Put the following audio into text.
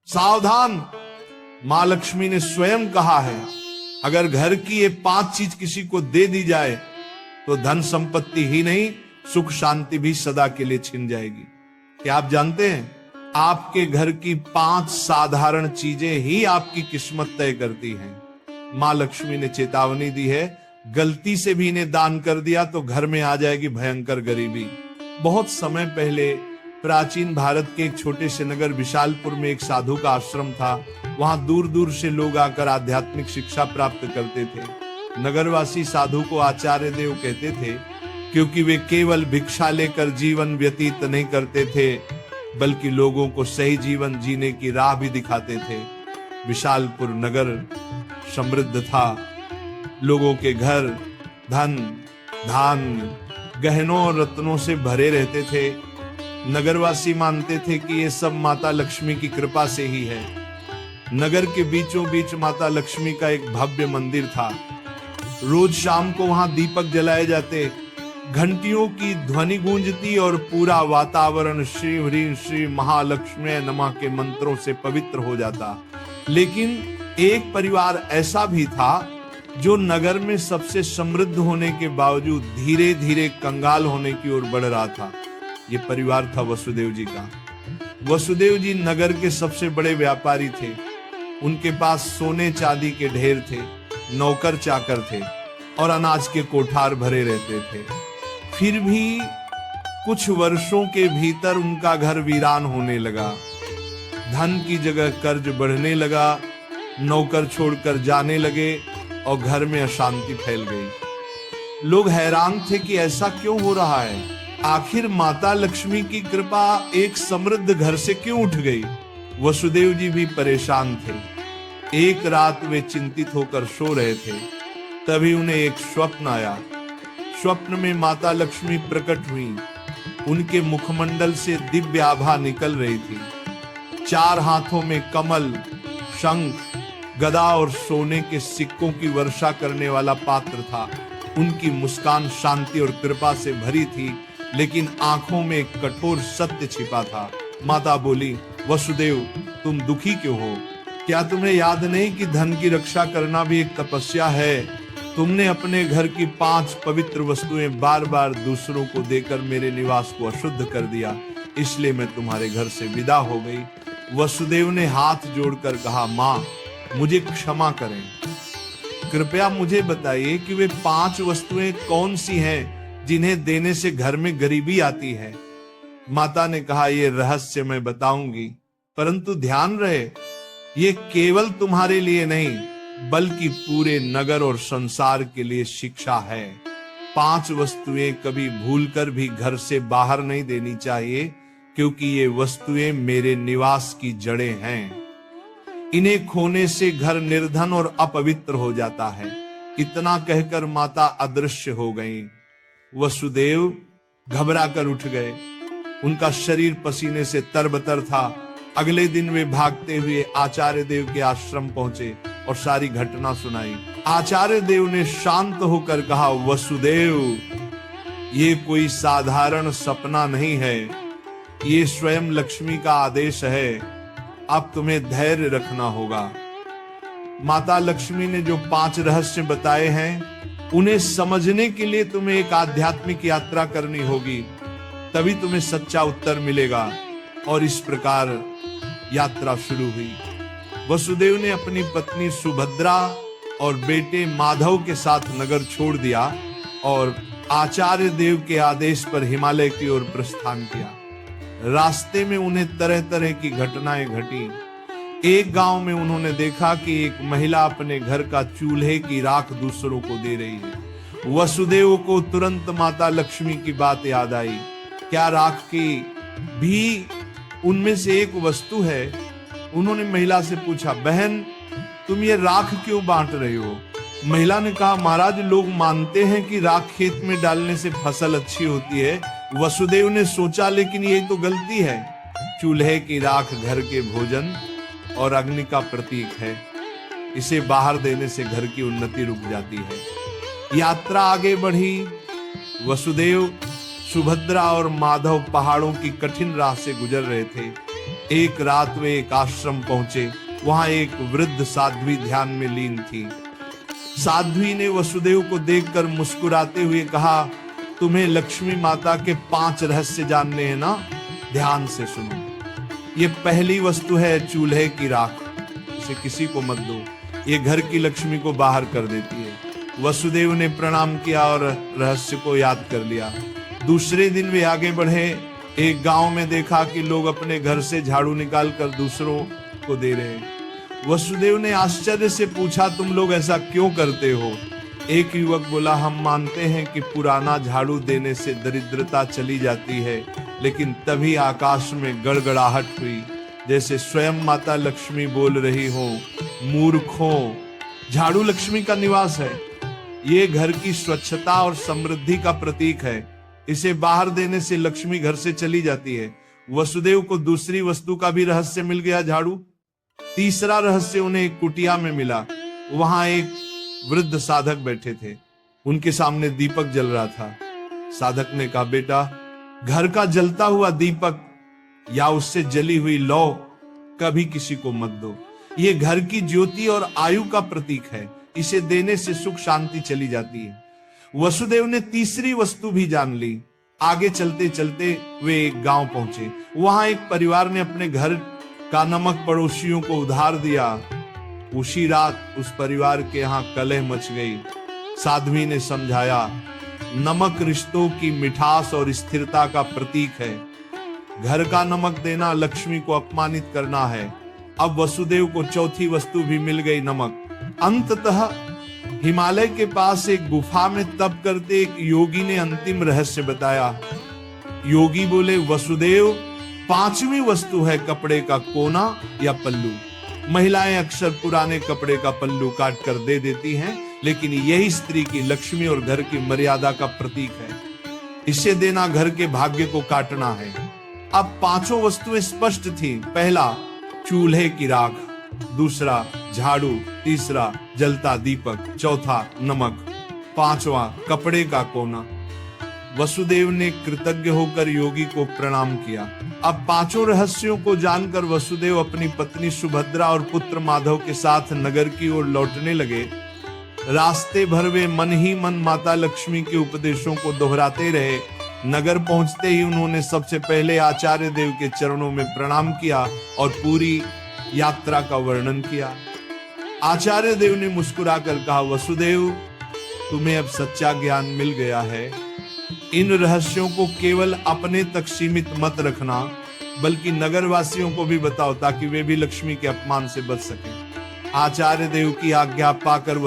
सावधान, मां लक्ष्मी ने स्वयं कहा है, अगर घर की ये 5 चीज किसी को दे दी जाए तो धन संपत्ति ही नहीं, सुख शांति भी सदा के लिए छिन जाएगी। क्या आप जानते हैं, आपके घर की 5 साधारण चीजें ही आपकी किस्मत तय करती हैं। मां लक्ष्मी ने चेतावनी दी है, गलती से भी इन्हें दान कर दिया तो घर में आ जाएगी भयंकर गरीबी। बहुत समय पहले प्राचीन भारत के एक छोटे से नगर विशालपुर में एक साधु का आश्रम था। वहां दूर दूर से लोग आकर आध्यात्मिक शिक्षा प्राप्त करते थे। नगरवासी साधु को आचार्य देव कहते थे, क्योंकि वे केवल भिक्षा लेकर जीवन व्यतीत नहीं करते थे, बल्कि लोगों को सही जीवन जीने की राह भी दिखाते थे। विशालपुर नगर समृद्ध था, लोगों के घर धन धान्य गहनों और रत्नों से भरे रहते थे। नगरवासी मानते थे कि ये सब माता लक्ष्मी की कृपा से ही है। नगर के बीचों बीच माता लक्ष्मी का एक भव्य मंदिर था। रोज शाम को वहां दीपक जलाए जाते, घंटियों की ध्वनि गूंजती और पूरा वातावरण श्री ह्रीं श्री महालक्ष्मी नमः के मंत्रों से पवित्र हो जाता। लेकिन एक परिवार ऐसा भी था जो नगर में सबसे समृद्ध होने के बावजूद धीरे धीरे कंगाल होने की ओर बढ़ रहा था। ये परिवार था वसुदेव जी का। वसुदेव जी नगर के सबसे बड़े व्यापारी थे। उनके पास सोने चांदी के ढेर थे, नौकर चाकर थे और अनाज के कोठार भरे रहते थे। फिर भी कुछ वर्षों के भीतर उनका घर वीरान होने लगा। धन की जगह कर्ज बढ़ने लगा, नौकर छोड़कर जाने लगे और घर में अशांति फैल गई। लोग हैरान थे कि ऐसा क्यों हो रहा है, आखिर माता लक्ष्मी की कृपा एक समृद्ध घर से क्यों उठ गई। वसुदेव जी भी परेशान थे। एक रात वे चिंतित होकर सो रहे थे, तभी उन्हें एक स्वप्न आया। स्वप्न में माता लक्ष्मी प्रकट हुई। उनके मुखमंडल से दिव्य आभा निकल रही थी। 4 हाथों में कमल, शंख, गदा और सोने के सिक्कों की वर्षा करने वाला पात्र था। उनकी मुस्कान शांति और कृपा से भरी थी, लेकिन आंखों में एक कठोर सत्य छिपा था। माता बोली, वसुदेव तुम दुखी क्यों हो? क्या तुम्हें याद नहीं कि धन की रक्षा करना भी एक तपस्या है? तुमने अपने घर की 5 पवित्र वस्तुएं बार बार दूसरों को देकर मेरे निवास को अशुद्ध कर दिया, इसलिए मैं तुम्हारे घर से विदा हो गई। वसुदेव ने हाथ जोड़कर कहा, मां मुझे क्षमा करें, कृपया मुझे बताइए कि वे 5 वस्तुएं कौन सी हैं जिन्हें देने से घर में गरीबी आती है। माता ने कहा, ये रहस्य मैं बताऊंगी, परंतु ध्यान रहे ये केवल तुम्हारे लिए नहीं बल्कि पूरे नगर और संसार के लिए शिक्षा है। 5 वस्तुएं कभी भूलकर भी घर से बाहर नहीं देनी चाहिए, क्योंकि ये वस्तुएं मेरे निवास की जड़ें हैं। इन्हें खोने से घर निर्धन और अपवित्र हो जाता है। इतना कहकर माता अदृश्य हो गईं। वसुदेव घबराकर उठ गए। उनका शरीर पसीने से तरबतर था। अगले दिन वे भागते हुए आचार्य देव के आश्रम पहुंचे और सारी घटना सुनाई। आचार्य देव ने शांत होकर कहा, वसुदेव ये कोई साधारण सपना नहीं है, ये स्वयं लक्ष्मी का आदेश है। अब तुम्हें धैर्य रखना होगा। माता लक्ष्मी ने जो 5 रहस्य बताए हैं उन्हें समझने के लिए तुम्हें एक आध्यात्मिक यात्रा करनी होगी, तभी तुम्हें सच्चा उत्तर मिलेगा। और इस प्रकार यात्रा शुरू हुई। वसुदेव ने अपनी पत्नी सुभद्रा और बेटे माधव के साथ नगर छोड़ दिया और आचार्य देव के आदेश पर हिमालय की ओर प्रस्थान किया। रास्ते में उन्हें तरह तरह की घटनाएं घटी। एक गांव में उन्होंने देखा कि एक महिला अपने घर का चूल्हे की राख दूसरों को दे रही है। वसुदेव को तुरंत माता लक्ष्मी की बात याद आई। क्या राख की भी उनमें से एक वस्तु है? उन्होंने महिला से पूछा, बहन तुम ये राख क्यों बांट रही हो? महिला ने कहा, महाराज लोग मानते हैं कि राख खेत में डालने से फसल अच्छी होती है। वसुदेव ने सोचा, लेकिन ये तो गलती है। चूल्हे की राख घर के भोजन और अग्नि का प्रतीक है। इसे बाहर देने से घर की उन्नति रुक जाती है। यात्रा आगे बढ़ी। वसुदेव, सुभद्रा और माधव पहाड़ों की कठिन राह से गुजर रहे थे। एक रात वे एक आश्रम पहुंचे। वहां एक वृद्ध साध्वी ध्यान में लीन थी। साध्वी ने वसुदेव को देखकर मुस्कुराते हुए कहा, तुम्हें लक्ष्मी माता के 5 रहस्य जानने हैं ना? ध्यान से सुनो। ये पहली वस्तु है चूल्हे की राख, इसे किसी को मत दो, ये घर की लक्ष्मी को बाहर कर देती है। वसुदेव ने प्रणाम किया और रहस्य को याद कर लिया। दूसरे दिन वे आगे बढ़े। एक गांव में देखा कि लोग अपने घर से झाड़ू निकालकर दूसरों को दे रहे हैं। वसुदेव ने आश्चर्य से पूछा, तुम लोग ऐसा क्यों करते हो? एक युवक बोला, हम मानते हैं कि पुराना झाड़ू देने से दरिद्रता चली जाती है। लेकिन तभी आकाश में गड़गड़ाहट हुई, जैसे स्वयं माता लक्ष्मी बोल रही हो, मूर्खों, झाड़ू लक्ष्मी का निवास है। ये घर की स्वच्छता और समृद्धि का प्रतीक है। इसे बाहर देने से लक्ष्मी घर से चली जाती है। वसुदेव को दूसरी वस्तु का भी रहस्य मिल गया, झाड़ू। तीसरा रहस्य उन्हें एक कुटिया में मिला। वहां एक वृद्ध साधक बैठे थे। उनके सामने दीपक जल रहा था। साधक ने कहा, बेटा, घर का जलता हुआ दीपक या उससे जली हुई लौ कभी किसी को मत दो। ये घर की ज्योति और आयु का प्रतीक है। इसे देने से सुख शांति चली जाती है। वसुदेव ने तीसरी वस्तु भी जान ली। आगे चलते चलते वे एक गांव पहुंचे। वहां एक परिवार ने अपने घर का नमक पड़ोसियों को उधार दिया। उसी रात उस परिवार के यहाँ कलह मच गई। साध्वी ने समझाया, नमक रिश्तों की मिठास और स्थिरता का प्रतीक है। घर का नमक देना लक्ष्मी को अपमानित करना है। अब वसुदेव को चौथी वस्तु भी मिल गई, नमक। अंततः हिमालय के पास एक गुफा में तप करते एक योगी ने अंतिम रहस्य बताया। योगी बोले, वसुदेव, 5वीं वस्तु है कपड़े का कोना या पल्लू। महिलाएं अक्सर पुराने कपड़े का पल्लू काट कर दे देती हैं, लेकिन यही स्त्री की लक्ष्मी और घर की मर्यादा का प्रतीक है। इसे देना घर के भाग्य को काटना है। अब 5 वस्तुएं स्पष्ट थी। पहला, चूल्हे की राख। दूसरा, झाड़ू। तीसरा, जलता दीपक। चौथा, नमक। 5वां, कपड़े का कोना। वसुदेव ने कृतज्ञ होकर योगी को प्रणाम किया। अब 5 रहस्यों को जानकर वसुदेव अपनी पत्नी सुभद्रा और पुत्र माधव के साथ नगर की ओर लौटने लगे। रास्ते भर वे मन ही मन माता लक्ष्मी के उपदेशों को दोहराते रहे। नगर पहुंचते ही उन्होंने सबसे पहले आचार्य देव के चरणों में प्रणाम किया और पूरी यात्रा का वर्णन किया। आचार्य देव ने मुस्कुराकर कहा, वसुदेव, तुम्हें अब सच्चा ज्ञान मिल गया है। इन रहस्यों को केवल अपने तक सीमित मत रखना, बल्कि नगरवासियों को भी बताओ, ताकि वे भी लक्ष्मी के अपमान से बच सकें। आचार्य देव की आज्ञा पाकर